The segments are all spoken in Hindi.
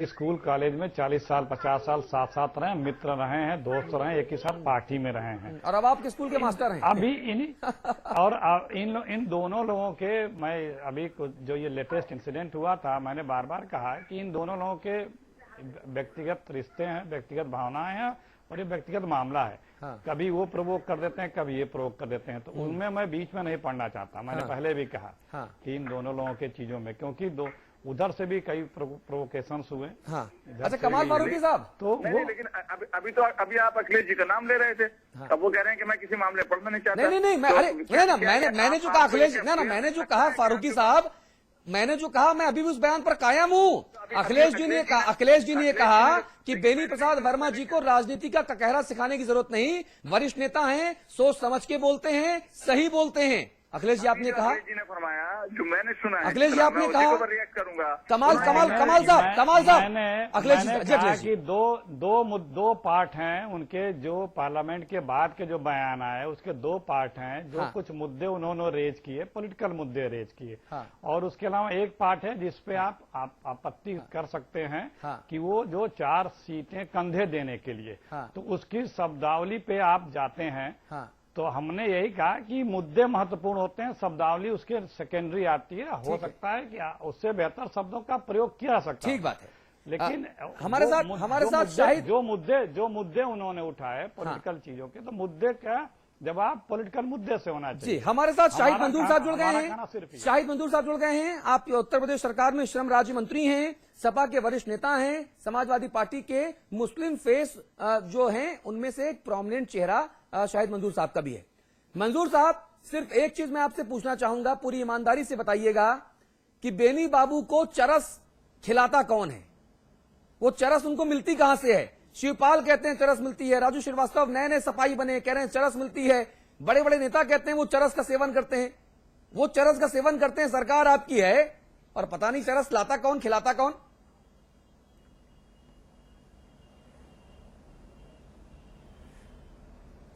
स्कूल कॉलेज में 40 साल 50 साल साथ साथ रहे, मित्र रहे हैं, दोस्त रहे, एक ही साथ पार्टी में रहे हैं। और अब आपके स्कूल के मास्टर हैं। अभी इन दोनों लोगों के, मैं अभी जो ये लेटेस्ट इंसिडेंट हुआ था, मैंने बार बार कहा कि इन दोनों लोगों के व्यक्तिगत रिश्ते हैं, व्यक्तिगत भावनाएं हैं और ये व्यक्तिगत मामला है। हाँ। कभी वो प्रोवोक कर देते हैं, कभी ये प्रोवोक कर देते हैं, तो उनमें मैं बीच में नहीं पड़ना चाहता। मैंने पहले भी कहा कि इन दोनों लोगों के चीजों में, क्योंकि उधर से भी कई प्रोवोकेशंस हुए। हाँ। अच्छा, कमाल फारूकी साहब, तो नहीं, लेकिन अभी आप अखिलेश जी का नाम ले रहे थे। अब वो कह रहे हैं कि मैं किसी मामले पढ़ना नहीं चाहता। नहीं, मैंने जो कहा अखिलेश, मैंने जो कहा फारूकी साहब, मैंने जो कहा, मैं अभी भी उस बयान पर कायम हूं। अखिलेश जी ने कहा कि बेनी प्रसाद वर्मा जी को राजनीति का ककहरा सिखाने की जरूरत नहीं, वरिष्ठ नेता हैं, सोच समझ के बोलते हैं, सही बोलते हैं। अखिलेश जी आपने कहा, जी ने फरमाया, जो मैंने सुना है, अखिलेश जी आपने कहा, रिएक्ट करूंगा। कमाल साहब, अखिलेश जी कहा कि दो पार्ट हैं उनके, जो पार्लियामेंट के बाद के जो बयान आए उसके दो पार्ट हैं। जो कुछ मुद्दे उन्होंने रेज किए, पॉलिटिकल मुद्दे रेज किए, और उसके अलावा एक पार्ट है जिसपे आप आपत्ति कर सकते हैं कि वो जो 4 सीटें कंधे देने के लिए, तो उसकी शब्दावली पे आप जाते हैं। तो हमने यही कहा कि मुद्दे महत्वपूर्ण होते हैं, शब्दावली उसके सेकेंडरी आती है। हो सकता है कि उससे बेहतर शब्दों का प्रयोग किया जा सकता है। ठीक बात है, लेकिन हमारे साथ शाहिद, जो मुद्दे उन्होंने उठाए पॉलिटिकल चीजों के, तो मुद्दे का जवाब पॉलिटिकल मुद्दे से होना चाहिए। जी, हमारे साथ शाहिद मंजूर साहब जुड़ गए हैं। शाहिद मंजूर साहब जुड़ गए हैं। आप उत्तर प्रदेश सरकार में श्रम राज्य मंत्री हैं, सपा के वरिष्ठ नेता हैं, समाजवादी पार्टी के मुस्लिम फेस जो हैं उनमें से एक प्रोमिनेंट चेहरा शाहिद मंजूर साहब का भी है। मंजूर साहब, सिर्फ एक चीज मैं आपसे पूछना चाहूंगा, पूरी ईमानदारी से बताइएगा कि बेनी बाबू को चरस खिलाता कौन है? वो चरस उनको मिलती कहां से है? शिवपाल कहते हैं चरस मिलती है, राजू श्रीवास्तव नए नए सफाई बने कह रहे हैं चरस मिलती है, बड़े बड़े नेता कहते हैं वो चरस का सेवन करते हैं। वो चरस का सेवन करते हैं, सरकार आपकी है, और पता नहीं चरस लाता कौन खिलाता कौन।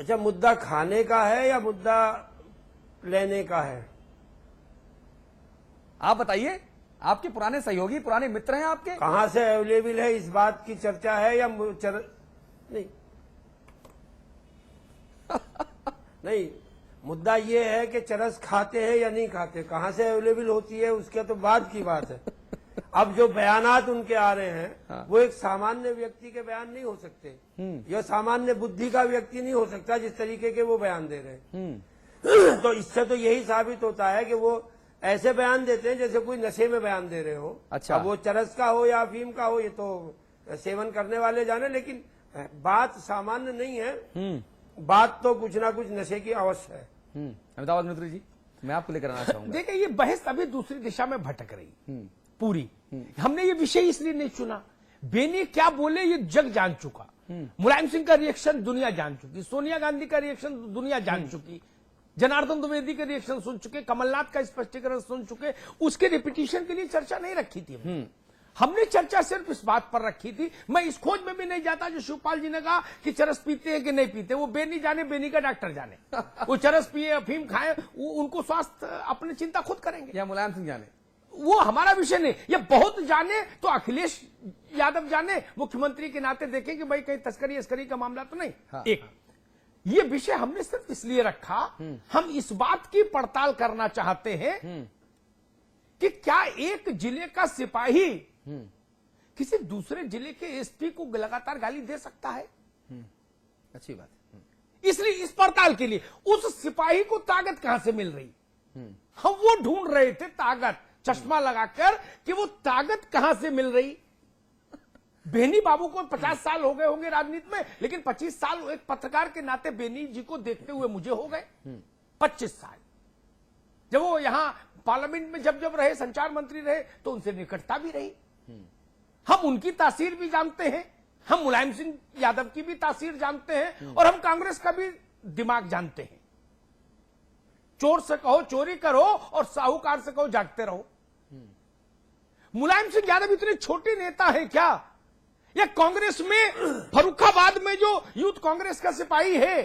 अच्छा, मुद्दा खाने का है या मुद्दा लेने का है? आप बताइए, आपके पुराने सहयोगी, पुराने मित्र हैं आपके। कहां से अवेलेबल है, इस बात की चर्चा है या नहीं? नहीं, मुद्दा ये है कि चरस खाते हैं या नहीं खाते, कहां से अवेलेबल होती है उसके तो बाद की बात है। अब जो बयानात उनके आ रहे हैं वो एक सामान्य व्यक्ति के बयान नहीं हो सकते। यह सामान्य बुद्धि का व्यक्ति नहीं हो सकता जिस तरीके के वो बयान दे रहे हैं। तो इससे तो यही साबित होता है कि वो ऐसे बयान देते हैं जैसे कोई नशे में बयान दे रहे हो। अच्छा, अब वो चरस का हो या अफीम का हो, ये तो सेवन करने वाले जाने, लेकिन बात सामान्य नहीं है। बात तो कुछ ना कुछ नशे की अवश्य है। अमिताभ मित्र जी, मैं आपको लेकर आना चाहूंगा। देखिए, ये बहस अभी दूसरी दिशा में भटक रही पूरी। हमने ये विषय इसलिए नहीं चुना, बेनी क्या बोले ये जग जान चुका, मुलायम सिंह का रिएक्शन दुनिया जान चुकी, सोनिया गांधी का रिएक्शन दुनिया जान चुकी, जनार्दन द्विवेदी का रिएक्शन सुन चुके, कमलनाथ का स्पष्टीकरण सुन चुके। उसके रिपीटिशन के लिए चर्चा नहीं रखी थी। हमने चर्चा सिर्फ इस बात पर रखी थी। मैं इस खोज में भी नहीं जाता जो शिवपाल जी ने कहा कि चरस पीते हैं कि नहीं पीते, वो बेनी जाने, बेनी का डॉक्टर जाने। वो चरस पिए, अफीम खाए, उनको स्वास्थ्य अपनी चिंता खुद करेंगे, या मुलायम सिंह जाने, वो हमारा विषय नहीं। ये बहुत जाने तो अखिलेश यादव जाने, मुख्यमंत्री के नाते देखें कि भाई कहीं तस्करी का मामला तो नहीं। एक ये विषय हमने सिर्फ इसलिए रखा, हम इस बात की पड़ताल करना चाहते हैं कि क्या एक जिले का सिपाही किसी दूसरे जिले के एसपी को लगातार गाली दे सकता है? अच्छी बात है। इसलिए इस पड़ताल के लिए उस सिपाही को ताकत कहां से मिल रही, हम वो ढूंढ रहे थे, ताकत, चश्मा लगाकर कि वो ताकत कहां से मिल रही। बेनी बाबू को 50 साल हो गए होंगे राजनीति में, लेकिन 25 साल एक पत्रकार के नाते बेनी जी को देखते हुए मुझे हो गए। 25 साल जब वो यहां पार्लियामेंट में जब रहे, संचार मंत्री रहे, तो उनसे निकटता भी रही। हम उनकी तासीर भी जानते हैं, हम मुलायम सिंह यादव की भी तासीर जानते हैं, और हम कांग्रेस का भी दिमाग जानते हैं। चोर से कहो चोरी करो और साहूकार से कहो जागते रहो। मुलायम सिंह यादव इतने छोटे नेता हैं क्या? या कांग्रेस में फर्रुखाबाद में जो यूथ कांग्रेस का सिपाही है,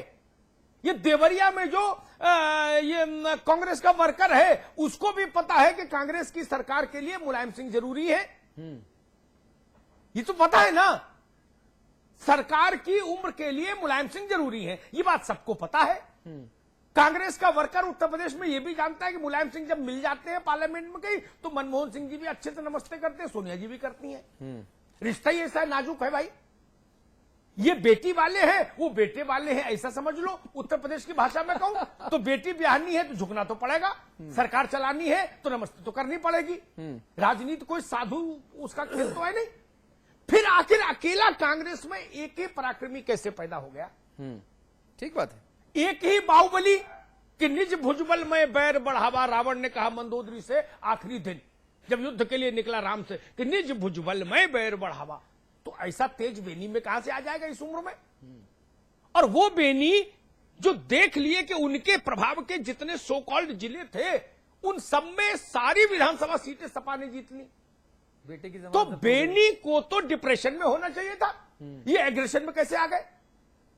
ये देवरिया में जो ये कांग्रेस का वर्कर है, उसको भी पता है कि कांग्रेस की सरकार के लिए मुलायम सिंह जरूरी है। ये तो पता है ना, सरकार की उम्र के लिए मुलायम सिंह जरूरी है, ये बात सबको पता है। कांग्रेस का वर्कर उत्तर प्रदेश में यह भी जानता है कि मुलायम सिंह जब मिल जाते हैं पार्लियामेंट में कहीं, तो मनमोहन सिंह जी भी अच्छे से नमस्ते करते हैं, सोनिया जी भी करती हैं। रिश्ता ही ऐसा नाजुक है भाई। ये बेटी वाले हैं, वो बेटे वाले हैं, ऐसा समझ लो। उत्तर प्रदेश की भाषा में कहूं तो बेटी ब्याहनी है तो झुकना तो पड़ेगा, सरकार चलानी है तो नमस्ते तो करनी पड़ेगी। राजनीति कोई साधु उसका खेल तो है नहीं। फिर आखिर अकेला कांग्रेस में एक ही पराक्रमी कैसे पैदा हो गया? ठीक बात है। एक ही बाहुबली कि निज भुजबल में बैर बढ़ावा, रावण ने कहा मंदोदरी से आखिरी दिन जब युद्ध के लिए निकला राम से कि निज भुजबल में बैर बढ़ावा। तो ऐसा तेज बेनी में कहां से आ जाएगा इस उम्र में? और वो बेनी जो देख लिए कि उनके प्रभाव के जितने सो कॉल्ड जिले थे उन सब में सारी विधानसभा सीटें सपा ने जीत ली। बेटे की तो बेनी को तो डिप्रेशन में होना चाहिए था, ये एग्रेशन में कैसे आ गए?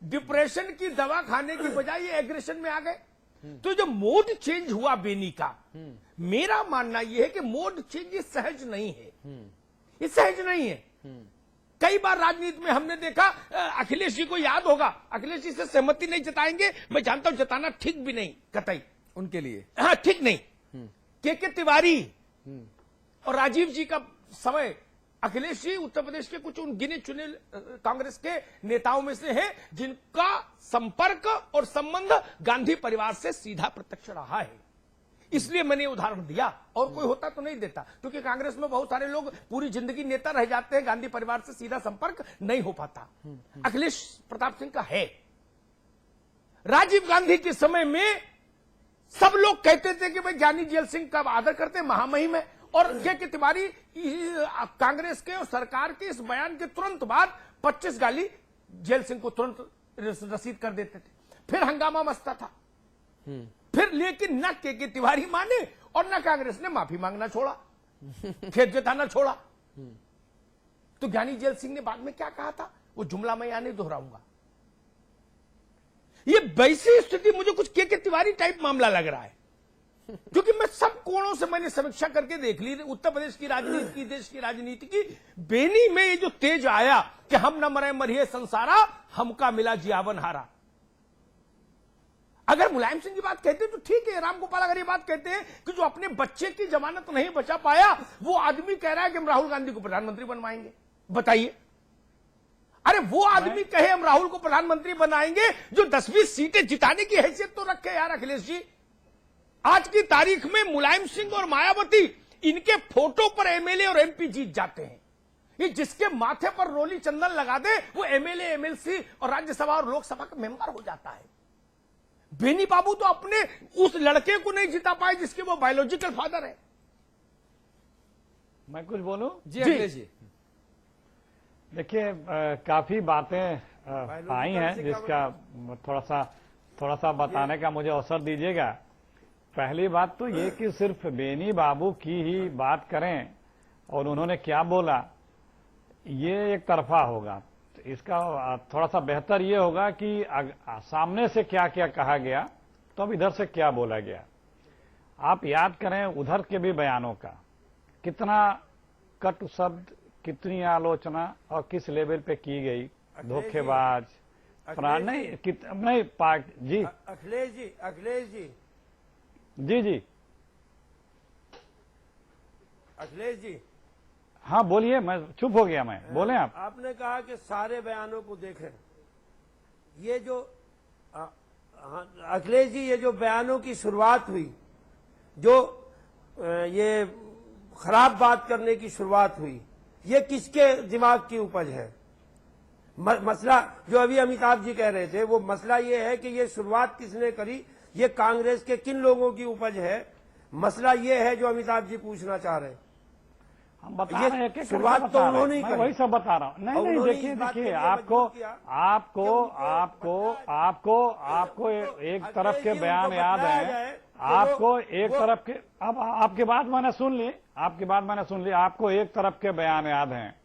डिप्रेशन की दवा खाने की बजाय ये एग्रेशन में आ गए। तो जो मोड चेंज हुआ बेनी का, मेरा मानना यह है कि मोड चेंज ये सहज नहीं है, ये सहज नहीं है। कई बार राजनीति में हमने देखा, अखिलेश जी को याद होगा, अखिलेश जी से सहमति नहीं जताएंगे, मैं जानता हूं जताना ठीक भी नहीं कतई उनके लिए, हाँ ठीक नहीं। के तिवारी और राजीव जी का समय, अखिलेश जी उत्तर प्रदेश के कुछ उन गिने चुने कांग्रेस के नेताओं में से हैं जिनका संपर्क और संबंध गांधी परिवार से सीधा प्रत्यक्ष रहा है। इसलिए मैंने उदाहरण दिया, और कोई होता तो नहीं देता, क्योंकि कांग्रेस में बहुत सारे लोग पूरी जिंदगी नेता रह जाते हैं, गांधी परिवार से सीधा संपर्क नहीं हो पाता। अखिलेश प्रताप सिंह का है। राजीव गांधी के समय में सब लोग कहते थे कि भाई ज्ञानी जेल सिंह का आदर करते हैं, महामहिम है। और के तिवारी कांग्रेस के और सरकार के इस बयान के तुरंत बाद 25 गाली जेल सिंह को तुरंत रसीद कर देते थे। फिर हंगामा मचता था। फिर लेकिन न के तिवारी माने और न कांग्रेस ने माफी मांगना छोड़ा, खेत जताना छोड़ा। तो ज्ञानी जेल सिंह ने बाद में क्या कहा था, वो जुमला मैं यहां नहीं दोहराऊंगा। ये वैसी स्थिति मुझे कुछ के तिवारी टाइप मामला लग रहा है, क्योंकि मैं सब कोणों से मैंने समीक्षा करके देख ली उत्तर प्रदेश की राजनीति की, देश की राजनीति की। बेनी में ये जो तेज आया कि हम न मरे मरिए संसारा, हमका मिला जियावन हारा। अगर मुलायम सिंह की बात कहते तो ठीक है, रामगोपाल अगर ये बात कहते हैं कि जो अपने बच्चे की जमानत नहीं बचा पाया वो आदमी कह रहा है कि हम राहुल गांधी को प्रधानमंत्री बनवाएंगे, बताइए। अरे वो आदमी कहे हम राहुल को प्रधानमंत्री बनाएंगे जो 10-20 सीटें जिताने की हैसियत तो रखे यार अखिलेश जी। आज की तारीख में मुलायम सिंह और मायावती इनके फोटो पर एमएलए और एमपी जीत जाते हैं। ये जिसके माथे पर रोली चंदन लगा दे वो एमएलए, एमएलसी और राज्यसभा और लोकसभा का मेंबर हो जाता है। बेनी बाबू तो अपने उस लड़के को नहीं जिता पाए जिसके वो बायोलॉजिकल फादर है। मैं कुछ बोलूं? जी अखिलेश जी, देखिए काफी बातें आई हैं जिसका थोड़ा सा बताने का मुझे अवसर दीजिएगा। पहली बात तो ये कि सिर्फ बेनी बाबू की ही बात करें और उन्होंने क्या बोला ये एक तरफा होगा। तो इसका थोड़ा सा बेहतर ये होगा कि सामने से क्या क्या कहा गया तो अब इधर से क्या बोला गया। आप याद करें उधर के भी बयानों का, कितना कटु शब्द, कितनी आलोचना और किस लेवल पे की गई। धोखेबाज नहीं पार्टी जी। अखिलेश जी जी जी अखिलेश जी, हाँ बोलिए, मैं चुप हो गया। मैं बोले आप। आपने कहा कि सारे बयानों को देखें। ये जो अखिलेश जी, ये जो बयानों की शुरुआत हुई, जो ये खराब बात करने की शुरुआत हुई, ये किसके दिमाग की उपज है? मसला जो अभी अमिताभ जी कह रहे थे वो मसला ये है कि ये शुरुआत किसने करी, ये कांग्रेस के किन लोगों की उपज है। मसला ये है जो अमिताभ जी पूछना चाह रहे हैं। हम बता रहे हैं कि शुरुआत तो उन्होंने ही करी, वही सब बता रहा हूँ। नहीं देखिए आपको एक तरफ के बयान याद है, आपको एक तरफ के, अब आपकी बात मैंने सुन ली, आपको एक तरफ के बयान याद हैं।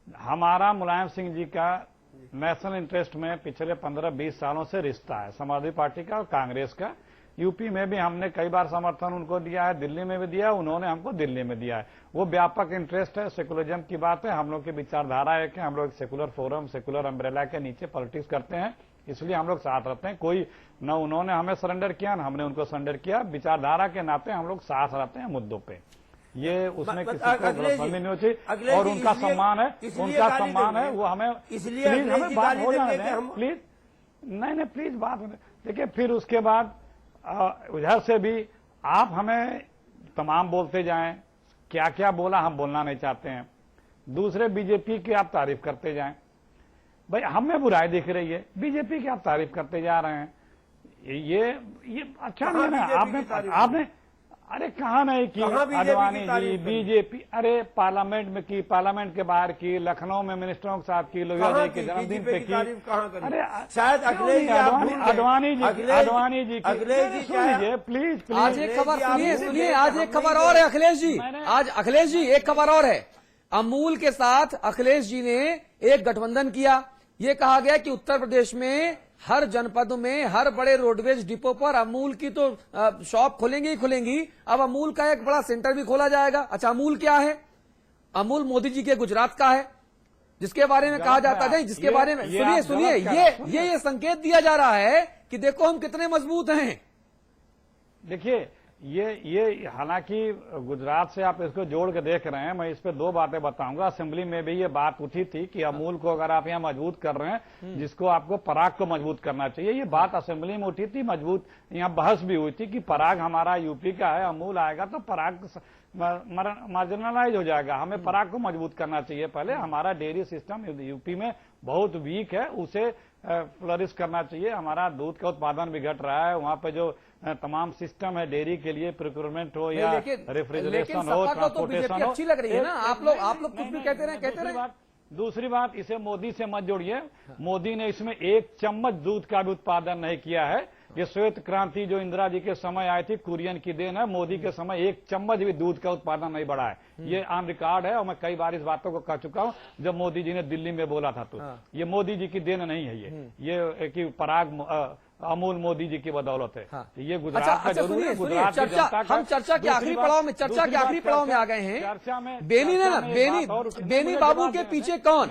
हमारा मुलायम सिंह जी का नेशनल इंटरेस्ट में पिछले 15-20 सालों से रिश्ता है, समाजवादी पार्टी का और कांग्रेस का। यूपी में भी हमने कई बार समर्थन उनको दिया है, दिल्ली में भी दिया है, उन्होंने हमको दिल्ली में दिया है। वो व्यापक इंटरेस्ट है, सेकुलरिज्म की बात है, हम लोग की विचारधारा है कि हम लोग सेकुलर फोरम, सेकुलर अम्ब्रेला के नीचे पॉलिटिक्स करते हैं, इसलिए हम लोग साथ रहते हैं। कोई न उन्होंने हमें सरेंडर किया, न हमने उनको सरेंडर किया। विचारधारा के नाते हम लोग साथ रहते हैं मुद्दों पे, ये उसमें किसी को गलतफहमी नहीं होती। और उनका सम्मान है, उनका सम्मान है, वो हमें इसलिए हमें बात हो जाने दें प्लीज। नहीं प्लीज बात देखिए। फिर उसके बाद उधर से भी आप हमें तमाम बोलते जाएं, क्या क्या बोला हम बोलना नहीं चाहते हैं। दूसरे बीजेपी की आप तारीफ करते जाएं, भाई हमें बुराई दिख रही है, बीजेपी की आप तारीफ करते जा रहे हैं, ये अच्छा नहीं है। आपने अरे कहा नहीं की अडवाणी जी बीजेपी, अरे पार्लियामेंट में की, पार्लियामेंट के बाहर की, लखनऊ में मिनिस्टरों के साथ की, लोहिया जी के जन्मदिन पे की। अरे शायद अखिलेश अडवाणी जी सुनिए प्लीज। आज एक खबर सुनिए, आज एक खबर और है अखिलेश जी, आज अखिलेश जी एक खबर और है। अमूल के साथ अखिलेश जी ने एक गठबंधन किया। ये कहा गया कि उत्तर प्रदेश में हर जनपद में, हर बड़े रोडवेज डिपो पर अमूल की तो शॉप खुलेंगी ही खुलेंगी, अब अमूल का एक बड़ा सेंटर भी खोला जाएगा। अच्छा, अमूल क्या है? अमूल मोदी जी के गुजरात का है, जिसके बारे में कहा जाता है, जिसके बारे में सुनिए ये संकेत दिया जा रहा है कि देखो हम कितने मजबूत हैं। देखिए ये हालांकि गुजरात से आप इसको जोड़ के देख रहे हैं, मैं इस पे दो बातें बताऊंगा। असेंबली में भी ये बात उठी थी कि अमूल को अगर आप यहाँ मजबूत कर रहे हैं, जिसको आपको पराग को मजबूत करना चाहिए, ये बात असेंबली में उठी थी, मजबूत यहाँ बहस भी हुई थी कि पराग हमारा यूपी का है, अमूल आएगा तो पराग मार्जिनलाइज हो जाएगा, हमें पराग को मजबूत करना चाहिए। पहले हमारा डेयरी सिस्टम यूपी में बहुत वीक है, उसे फ्लरिश करना चाहिए। हमारा दूध का उत्पादन भी घट रहा है, वहाँ पे जो तमाम सिस्टम है डेयरी के लिए, प्रोक्योरमेंट हो या रेफ्रिजरेशन हो, ट्रांसपोर्टेशन हो, अच्छी लग रही है ना। आप लोग कुछ भी कहते रहे। दूसरी बात, इसे मोदी से मत जोड़िए। मोदी ने इसमें एक चम्मच दूध का भी उत्पादन नहीं किया है। ये श्वेत क्रांति जो इंदिरा जी के समय आई थी, कुरियन की देन है। मोदी के समय एक चम्मच भी दूध का उत्पादन नहीं बढ़ा है, ये ऑन रिकॉर्ड है। और मैं कई बार इस बातों को कह चुका हूं, जब मोदी जी ने दिल्ली में बोला था। तो ये मोदी जी की देन नहीं है, ये कि पराग अमूल मोदी जी की बदौलत है। ये गुजरात का जरूर है, गुजरात की जनता का। हम चर्चा के आखिरी पड़ाव में आ गए हैं। चर्चा में बेनी बाबू के पीछे कौन?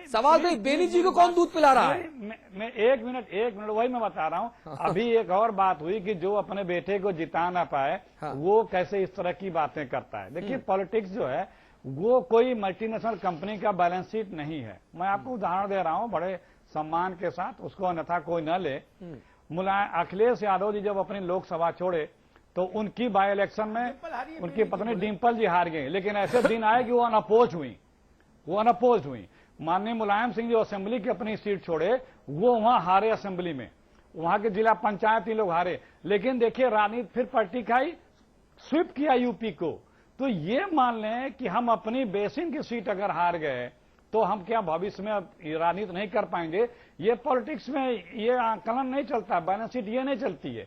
सवाल भाई, बेनी जी को कौन दूध पिला रहा है? मैं एक मिनट वही मैं बता रहा हूँ। अभी एक और बात हुई कि जो अपने बेटे को जिता ना पाए, वो कैसे इस तरह की बातें करता है। देखिए पॉलिटिक्स जो है वो कोई मल्टीनेशनल कंपनी का बैलेंस शीट नहीं है। मैं आपको उदाहरण दे रहा हूँ बड़े सम्मान के साथ, उसको अन्यथा कोई न ले। अखिलेश यादव जी जब अपनी लोकसभा छोड़े तो उनकी बाई इलेक्शन में उनकी पत्नी डिम्पल जी हार गई, लेकिन ऐसे दिन आए कि वो अनअपोज हुई। माननीय मुलायम सिंह जो असेंबली की अपनी सीट छोड़े, वो वहां हारे असेंबली में, वहां के जिला पंचायत ही लोग हारे। लेकिन देखिए राजनीति फिर पलटी खाई, स्वीप किया यूपी को। तो ये मान लें कि हम अपनी बेसिन की सीट अगर हार गए तो हम क्या भविष्य में राजनीति नहीं कर पाएंगे? ये पॉलिटिक्स में ये आकलन नहीं चलता, बैलेंस शीट ये नहीं चलती है।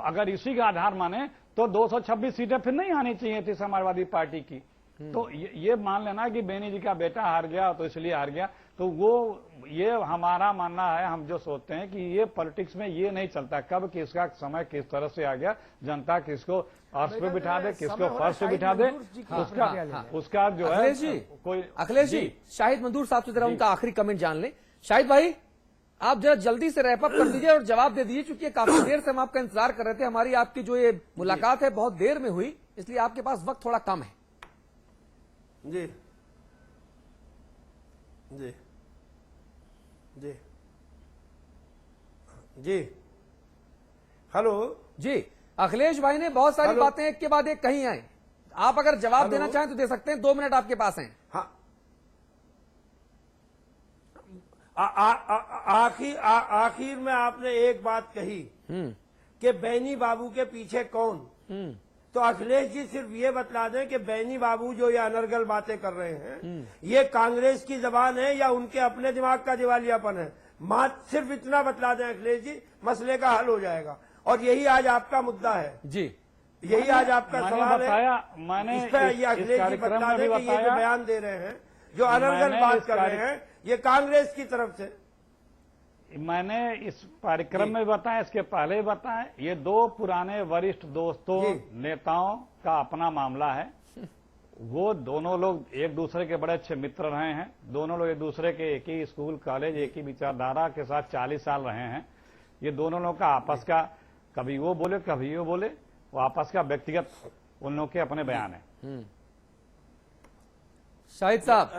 अगर इसी का आधार माने तो 226 सीटें फिर नहीं आनी चाहिए थी समाजवादी पार्टी की। तो ये मान लेना कि बेनी जी का बेटा हार गया तो इसलिए हार गया, तो वो ये हमारा मानना है। हम जो सोचते हैं कि ये पॉलिटिक्स में ये नहीं चलता, कब किसका समय किस तरह से आ गया, जनता किसको अर्श पे बिठा दे, किसको फर्श पे बिठा दे, उसका जो है कोई। अखिलेश जी, शाहिद मंदूर साहब से जरा उनका आखिरी कमेंट जान ले। शाहिद भाई, आप जरा जल्दी से रैप अप कर दीजिए और जवाब दे दीजिए, क्योंकि काफी देर से हम आपका इंतजार कर रहे थे। हमारी आपकी जो ये मुलाकात है बहुत देर में हुई, इसलिए आपके पास वक्त थोड़ा कम है। जी जी जी जी हेलो जी, अखिलेश भाई ने बहुत सारी बातें एक के बाद एक कही हैं। आप अगर जवाब देना चाहें तो दे सकते हैं, 2 मिनट आपके पास हैं। हाँ, आखिर में आपने एक बात कही कि बैनी बाबू के पीछे कौन। तो अखिलेश जी सिर्फ ये बतला दें कि बैनी बाबू जो ये अनर्गल बातें कर रहे हैं, ये कांग्रेस की जबान है या उनके अपने दिमाग का दिवालियापन है। सिर्फ इतना बतला दें अखिलेश जी, मसले का हल हो जाएगा। और यही आज आपका मुद्दा है जी, यही आज आपका सवाल है। इस पर ये अखिलेश जी बता दें कि ये जो बयान दे रहे हैं, जो अनर्गल बात कर रहे हैं, ये कांग्रेस की तरफ से। मैंने इस कार्यक्रम में बताया, इसके पहले भी बताया, ये दो पुराने वरिष्ठ दोस्तों नेताओं का अपना मामला है। वो दोनों लोग एक दूसरे के बड़े अच्छे मित्र रहे हैं, दोनों लोग एक दूसरे के एक ही स्कूल कॉलेज एक ही विचारधारा के साथ 40 साल रहे हैं। ये दोनों लोग का आपस का, कभी वो बोले कभी वो बोले, वो आपस का व्यक्तिगत उन लोग के अपने बयान है। शाहिद साहब,